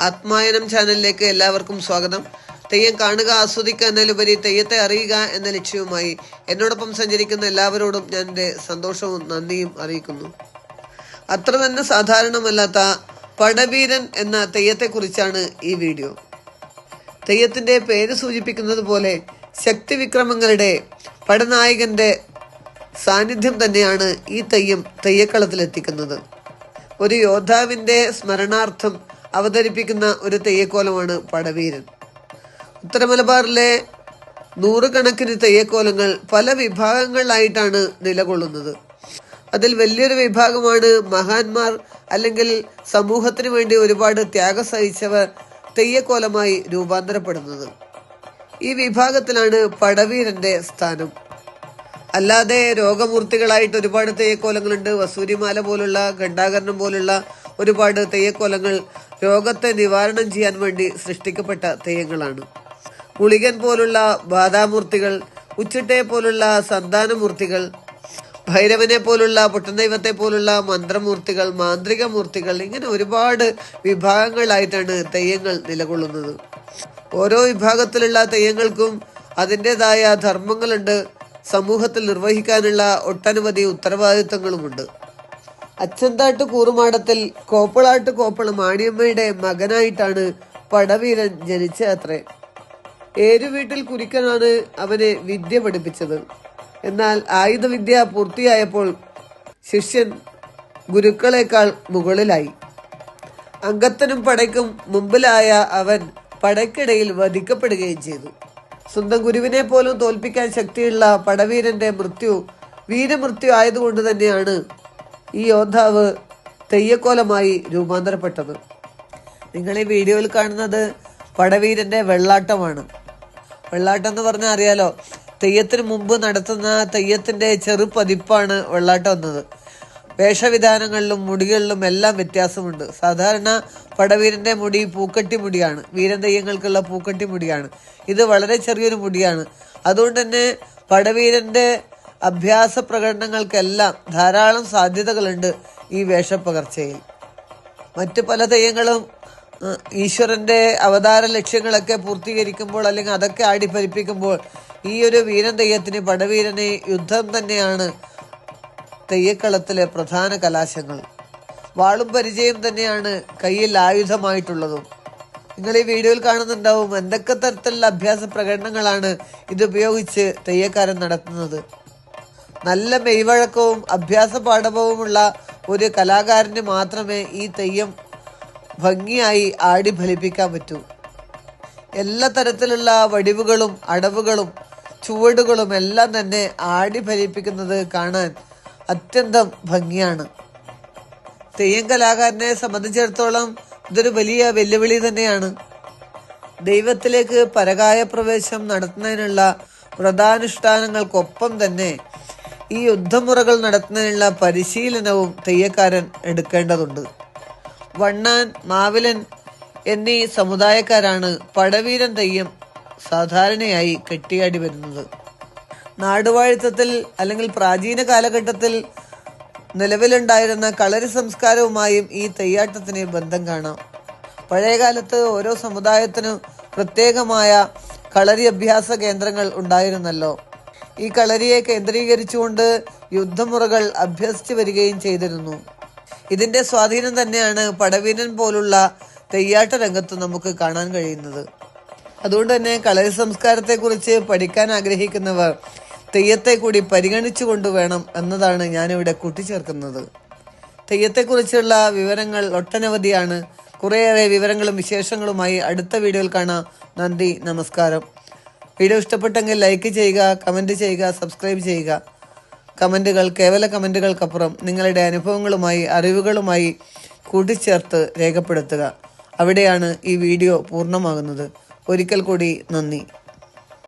ആത്മായനം ചാനലിലേക്ക് എല്ലാവർക്കും സ്വാഗതം. തെയ്യം കാണുക, ആസ്വദിക്കുക എന്നതിലുപരി തെയ്യത്തെ അറിയുക എന്ന ലക്ഷ്യവുമായി എന്നോടൊപ്പം സഞ്ചരിക്കുന്ന എല്ലാവരോടും ഞാൻ എൻ്റെ സന്തോഷവും നന്ദിയും അറിയിക്കുന്നു. അത്ര തന്നെ സാധാരണമല്ലാത്ത പടവീരൻ എന്ന തെയ്യത്തെക്കുറിച്ചാണ് ഈ വീഡിയോ. തെയ്യത്തിൻ്റെ പേര് സൂചിപ്പിക്കുന്നത് പോലെ ശക്തിവിക്രമങ്ങളുടെ പടനായകൻ്റെ സാന്നിധ്യം തന്നെയാണ് ഈ തെയ്യം തെയ്യക്കളത്തിലെത്തിക്കുന്നത്. ഒരു യോദ്ധാവിൻ്റെ സ്മരണാർത്ഥം അവതരിപ്പിക്കുന്ന ഒരു തെയ്യക്കോലമാണ് പടവീരൻ. ഉത്തര മലബാറിലെ നൂറുകണക്കിന് തെയ്യക്കോലങ്ങൾ പല വിഭാഗങ്ങളിലായിട്ടാണ് നിലകൊള്ളുന്നത്. അതിൽ വലിയൊരു വിഭാഗമാണ് മഹാന്മാർ അല്ലെങ്കിൽ സമൂഹത്തിന് വേണ്ടി ഒരുപാട് ത്യാഗം സഹിച്ചവർ തെയ്യക്കോലമായി രൂപാന്തരപ്പെടുന്നത്. ഈ വിഭാഗത്തിലാണ് പടവീരന്റെ സ്ഥാനം. അല്ലാതെ രോഗമൂർത്തികളായിട്ട് ഒരുപാട് തെയ്യക്കോലങ്ങളുണ്ട്. വസൂരിമാല പോലുള്ള, ഘണ്ടാകരണം പോലുള്ള ഒരുപാട് തെയ്യക്കോലങ്ങൾ രോഗത്തെ നിവാരണം ചെയ്യാൻ വേണ്ടി സൃഷ്ടിക്കപ്പെട്ട തെയ്യങ്ങളാണ്. ഗുളികൻ പോലുള്ള ബാധാമൂർത്തികൾ, ഉച്ചിട്ടയെ പോലുള്ള സന്താനമൂർത്തികൾ, ഭൈരവനെ പോലുള്ള, പൊട്ടദൈവത്തെ പോലുള്ള മന്ത്രമൂർത്തികൾ, മാന്ത്രിക മൂർത്തികൾ, ഇങ്ങനെ ഒരുപാട് വിഭാഗങ്ങളായിട്ടാണ് തെയ്യങ്ങൾ നിലകൊള്ളുന്നത്. ഓരോ വിഭാഗത്തിലുള്ള തെയ്യങ്ങൾക്കും അതിൻ്റെതായ ധർമ്മങ്ങളുണ്ട്. സമൂഹത്തിൽ നിർവഹിക്കാനുള്ള ഒട്ടനവധി ഉത്തരവാദിത്തങ്ങളുമുണ്ട്. അച്ചന്താട്ട് കൂറുമാടത്തിൽ കോപ്പളാട്ട് കോപ്പള മാണിയമ്മയുടെ മകനായിട്ടാണ് പടവീരൻ ജനിച്ചത്രേ. ഏരുവീട്ടിൽ കുരിക്കനാണ് അവനെ വിദ്യ പഠിപ്പിച്ചത്. എന്നാൽ ആയുധവിദ്യ പൂർത്തിയായപ്പോൾ ശിഷ്യൻ ഗുരുക്കളെക്കാൾ മുകളിലായി. അംഗത്തിനും പടയ്ക്കും മുമ്പിലായ അവൻ പടയ്ക്കിടയിൽ വധിക്കപ്പെടുകയും ചെയ്തു. സ്വന്തം ഗുരുവിനെ പോലും തോൽപ്പിക്കാൻ ശക്തിയുള്ള പടവീരന്റെ മൃത്യു വീരമൃത്യു ആയതുകൊണ്ട് തന്നെയാണ് ഈ യോദ്ധാവ് തെയ്യക്കോലമായി രൂപാന്തരപ്പെട്ടത്. നിങ്ങൾ ഈ വീഡിയോയിൽ കാണുന്നത് പടവീരന്റെ വെള്ളാട്ടമാണ്. വെള്ളാട്ടം എന്ന് പറഞ്ഞാൽ അറിയാലോ, തെയ്യത്തിന് മുമ്പ് നടത്തുന്ന തെയ്യത്തിന്റെ ചെറുപതിപ്പാണ് വെള്ളാട്ടം എന്നത്. വേഷവിധാനങ്ങളിലും മുടികളിലും എല്ലാം വ്യത്യാസമുണ്ട്. സാധാരണ പടവീരന്റെ മുടി പൂക്കട്ടി മുടിയാണ്. വീരൻ തെയ്യങ്ങൾക്കുള്ള പൂക്കട്ടി മുടിയാണ്. ഇത് വളരെ ചെറിയൊരു മുടിയാണ്. അതുകൊണ്ട് തന്നെ പടവീരന്റെ അഭ്യാസ പ്രകടനങ്ങൾക്കെല്ലാം ധാരാളം സാധ്യതകളുണ്ട് ഈ വേഷപ്പകർച്ചയിൽ. മറ്റു പല തെയ്യങ്ങളും ഈശ്വരന്റെ അവതാര ലക്ഷ്യങ്ങളൊക്കെ പൂർത്തീകരിക്കുമ്പോൾ അല്ലെങ്കിൽ അതൊക്കെ ആടിഫലിപ്പിക്കുമ്പോൾ ഈ ഒരു വീരൻ തെയ്യത്തിന്, പടവീരന് യുദ്ധം തന്നെയാണ് തെയ്യക്കളത്തിലെ പ്രധാന കലാശങ്ങൾ. വാളും പരിചയം തന്നെയാണ് കയ്യിൽ ആയുധമായിട്ടുള്ളതും. നിങ്ങൾ ഈ വീഡിയോയിൽ കാണുന്നുണ്ടാവും എന്തൊക്കെ തരത്തിലുള്ള അഭ്യാസ പ്രകടനങ്ങളാണ് ഇതുപയോഗിച്ച് തെയ്യക്കാരൻ നടത്തുന്നത്. നല്ല മെയ്വഴക്കവും അഭ്യാസ പാഠവുമുള്ള ഒരു കലാകാരന് മാത്രമേ ഈ തെയ്യം ഭംഗിയായി ആടി ഫലിപ്പിക്കാൻ പറ്റൂ. എല്ലാ തരത്തിലുള്ള വടിവുകളും അടവുകളും ചുവടുകളും എല്ലാം തന്നെ ആടി ഫലിപ്പിക്കുന്നത് കാണാൻ അത്യന്തം ഭംഗിയാണ്. തെയ്യം കലാകാരനെ സംബന്ധിച്ചിടത്തോളം ഇതൊരു വലിയ വെല്ലുവിളി തന്നെയാണ്. ദൈവത്തിലേക്ക് പരകായ പ്രവേശം നടത്തുന്നതിനുള്ള വ്രതാനുഷ്ഠാനങ്ങൾക്കൊപ്പം തന്നെ ഈ യുദ്ധമുറകൾ നടത്തുന്നതിനുള്ള പരിശീലനവും തെയ്യക്കാരൻ എടുക്കേണ്ടതുണ്ട്. വണ്ണാൻ, മാവിലൻ എന്നീ സമുദായക്കാരാണ് പടവീരൻ തെയ്യം സാധാരണയായി കെട്ടിയാടി വരുന്നത്. നാടുവാഴിത്തത്തിൽ അല്ലെങ്കിൽ പ്രാചീന കാലഘട്ടത്തിൽ നിലവിലുണ്ടായിരുന്ന കളരി സംസ്കാരവുമായും ഈ തെയ്യാട്ടത്തിന് ബന്ധം കാണാം. പഴയകാലത്ത് ഓരോ സമുദായത്തിനും പ്രത്യേകമായ കളരി അഭ്യാസ കേന്ദ്രങ്ങൾ ഉണ്ടായിരുന്നല്ലോ. ഈ കളരിയെ കേന്ദ്രീകരിച്ചുകൊണ്ട് യുദ്ധമുറകൾ അഭ്യസിച്ചു വരികയും ചെയ്തിരുന്നു. ഇതിന്റെ സ്വാധീനം തന്നെയാണ് പടവീരൻ പോലുള്ള തെയ്യാട്ട രംഗത്ത് നമുക്ക് കാണാൻ കഴിയുന്നത്. അതുകൊണ്ട് തന്നെ കളരി സംസ്കാരത്തെക്കുറിച്ച് പഠിക്കാൻ ആഗ്രഹിക്കുന്നവർ തെയ്യത്തെ കൂടി പരിഗണിച്ചു കൊണ്ടുവേണം എന്നതാണ് ഞാനിവിടെ കൂട്ടിച്ചേർക്കുന്നത്. തെയ്യത്തെക്കുറിച്ചുള്ള വിവരങ്ങൾ ഒട്ടനവധിയാണ്. കുറേയേറെ വിവരങ്ങളും വിശേഷങ്ങളുമായി അടുത്ത വീഡിയോയിൽ കാണാം. നന്ദി, നമസ്കാരം. വീഡിയോ ഇഷ്ടപ്പെട്ടെങ്കിൽ ലൈക്ക് ചെയ്യുക, കമൻറ്റ് ചെയ്യുക, സബ്സ്ക്രൈബ് ചെയ്യുക. കമൻറ്റുകൾ കേവല കമൻറ്റുകൾക്കപ്പുറം നിങ്ങളുടെ അനുഭവങ്ങളുമായി അറിവുകളുമായി കൂട്ടിച്ചേർത്ത് രേഖപ്പെടുത്തുക. അവിടെയാണ് ഈ വീഡിയോ പൂർണ്ണമാകുന്നത്. ഒരിക്കൽ കൂടി നന്ദി.